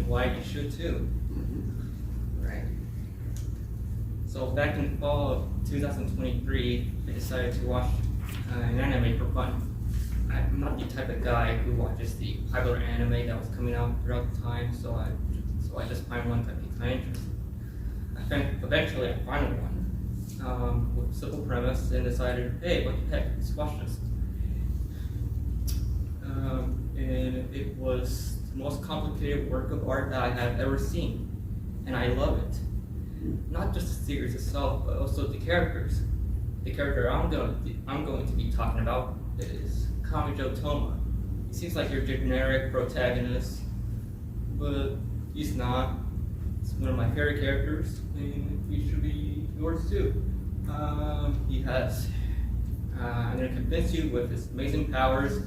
why you should too. Right. So back in fall of 2023, I decided to watch an anime for fun. I'm not the type of guy who watches the popular anime that was coming out throughout the time, so I just find one that piques my interest. Eventually I found one with a simple premise and decided, hey, what the heck, let's watch this. And it was the most complicated work of art that I have ever seen, and I love it. Not just the series itself, but also the characters. The character I'm going to be talking about is Kamijou Touma. He seems like your generic protagonist, but he's not. He's one of my favorite characters, and he should be yours too. He has, I'm going to convince you with his amazing powers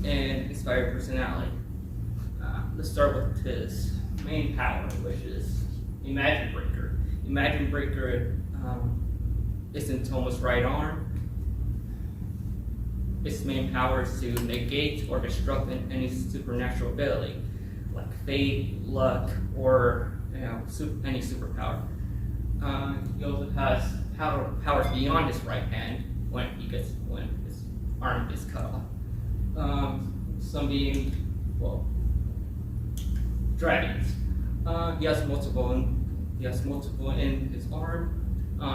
and inspired personality. Let's start with his main power, which is Imagine Breaker. Imagine Breaker is in Touma's right arm. Its main power is to negate or disrupt any supernatural ability, like fate, luck, or any superpower. He also has powers beyond his right hand when his arm is cut off. Some being, well, dragons. He has multiple in his arm.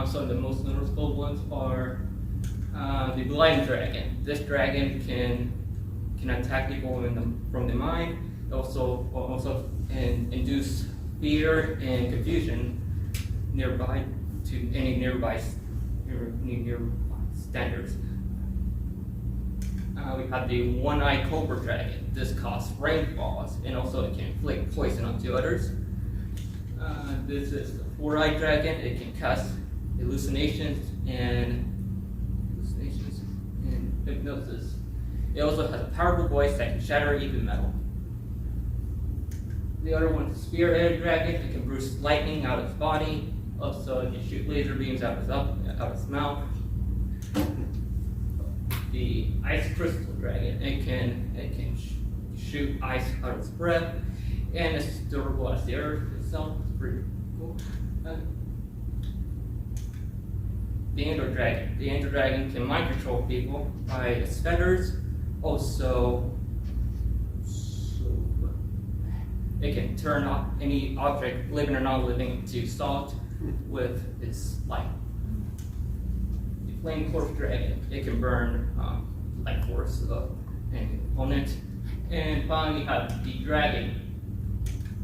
Some of the most noticeable ones are the Blind Dragon. This dragon can attack people from the mind. Also induce fear and confusion nearby to any nearby standards. We have the One-Eyed Cobra Dragon. This causes rainfalls, and also it can inflict poison onto others. This is the Four-Eyed Dragon. It can cause hallucinations and hypnosis. It also has a powerful voice that can shatter even metal. The other one is the Spearhead Dragon. It can bruise lightning out of its body. Also, it can shoot laser beams out of its mouth. The Ice Crystal Dragon. It can shoot ice out of its breath, and it's durable as the earth itself. It's pretty cool. The Angel Dragon. The Angel Dragon can mind control people by its feathers. Also, it can turn off any object, living or non-living, into salt with its light. The Flame Corpse Dragon. It can burn light force of any opponent. And finally, we have the Dragon.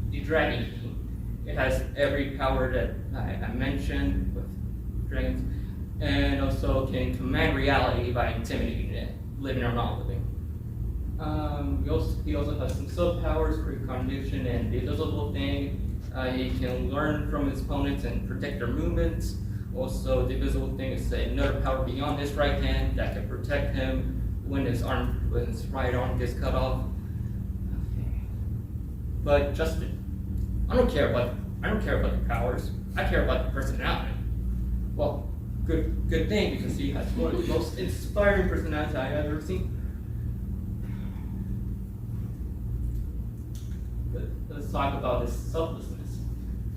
The Dragon King. It has every power that I mentioned with dragons, and also can command reality by intimidating it, living or non-living. He also has some sub-powers, precognition and the invisible thing. He can learn from his opponents and protect their movements. Also, the invisible thing is another power beyond his right hand that can protect him when his right arm gets cut off. Okay. But Justin, I don't care about the powers. I care about the personality. Well, good thing, because he has one of the most inspiring personalities I've ever seen. Let's talk about his selflessness.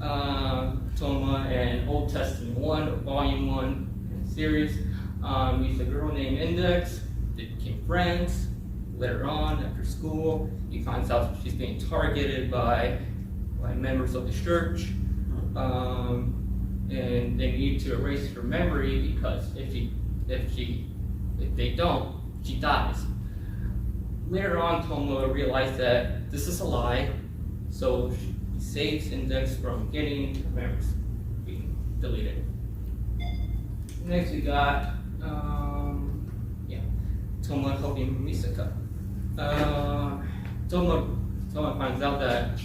Touma and Old Testament 1, Volume 1 series. Meets a girl named Index. They became friends. Later on, after school, he finds out she's being targeted by members of the church. And they need to erase her memory, because if they don't, she dies. Later on, Touma realized that this is a lie, so she saves Index from getting her memories being deleted. Next, we got Touma helping Misaka. Touma finds out that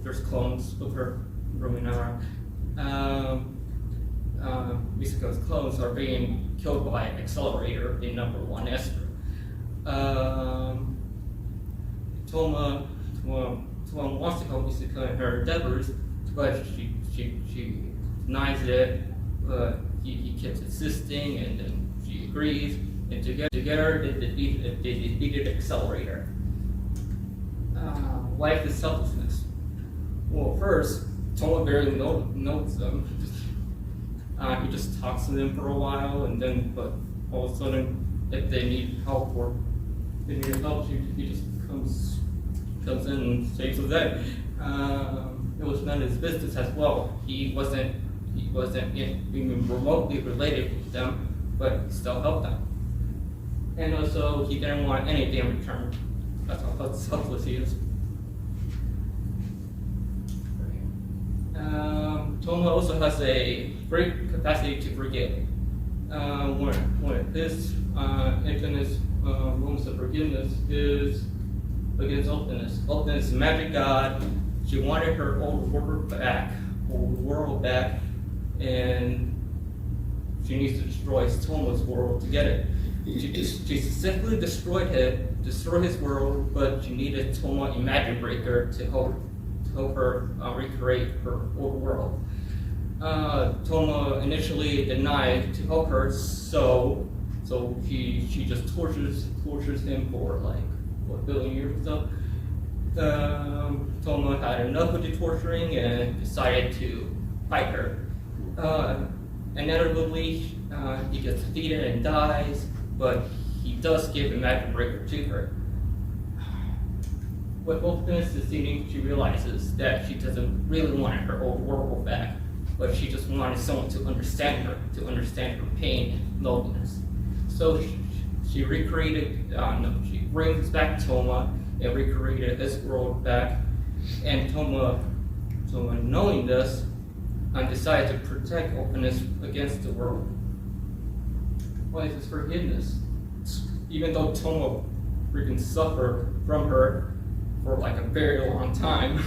there's clones of her roaming around. Misaka's clones are being killed by Accelerator, the #1 Esper. Touma wants to help Misaka in her endeavors, but she denies it. He keeps insisting, and then she agrees, and together they defeated Accelerator. life is selflessness. Well, first, Touma barely knows them. He just talks to them for a while, and then, but all of a sudden, if they need help or they need help, he just comes in and saves the day. It was none of his business as well. He wasn't even remotely related with them, but still helped them. And also, he didn't want anything in return. That's how selfless he is. Touma also has a great capacity to forgive. One of his infamous moments of forgiveness is against Optimus. Optimus, the magic god, she wanted her old world back, and she needs to destroy Touma's world to get it. She specifically destroyed his world, but she needed Touma, a magic breaker, to help her recreate her old world. Touma initially denied to help her, so she just tortures him for like what, a billion years or so. Touma had enough of the torturing and decided to fight her. Inevitably, he gets defeated and dies, but he does give a magic breaker to her. What Optimus is seeing, she realizes that she doesn't really want her old world back, but she just wanted someone to understand her pain and loneliness. So she brings back Touma and recreated this world back. And Touma knowing this, decided to protect Optimus against the world. Why is this forgiveness? Even though Touma freaking suffered from her for like a very long time,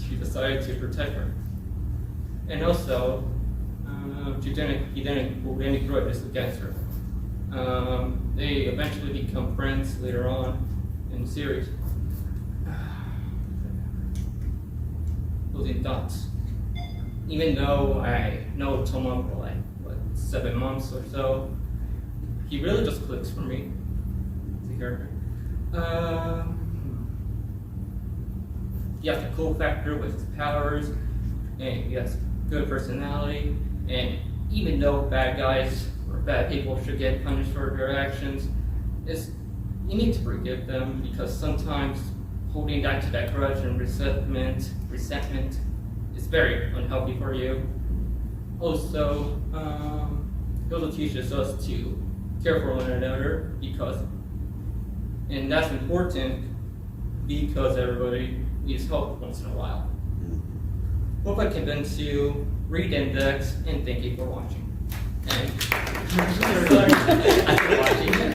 she decided to protect her. And also, he didn't hold any grudges against her. They eventually become friends later on in the series. Closing thoughts. Even though I know Touma for like 7 months or so, he really just clicks for me as a character. He has a cool factor with his powers, and he has good personality, and even though bad guys or bad people should get punished for their actions, you need to forgive them, because sometimes holding back to that grudge and resentment is very unhealthy for you. Also, it also teaches us to care for one another, and that's important because everybody needs help once in a while. Hope I convinced you. Read Index, and thank you for watching. And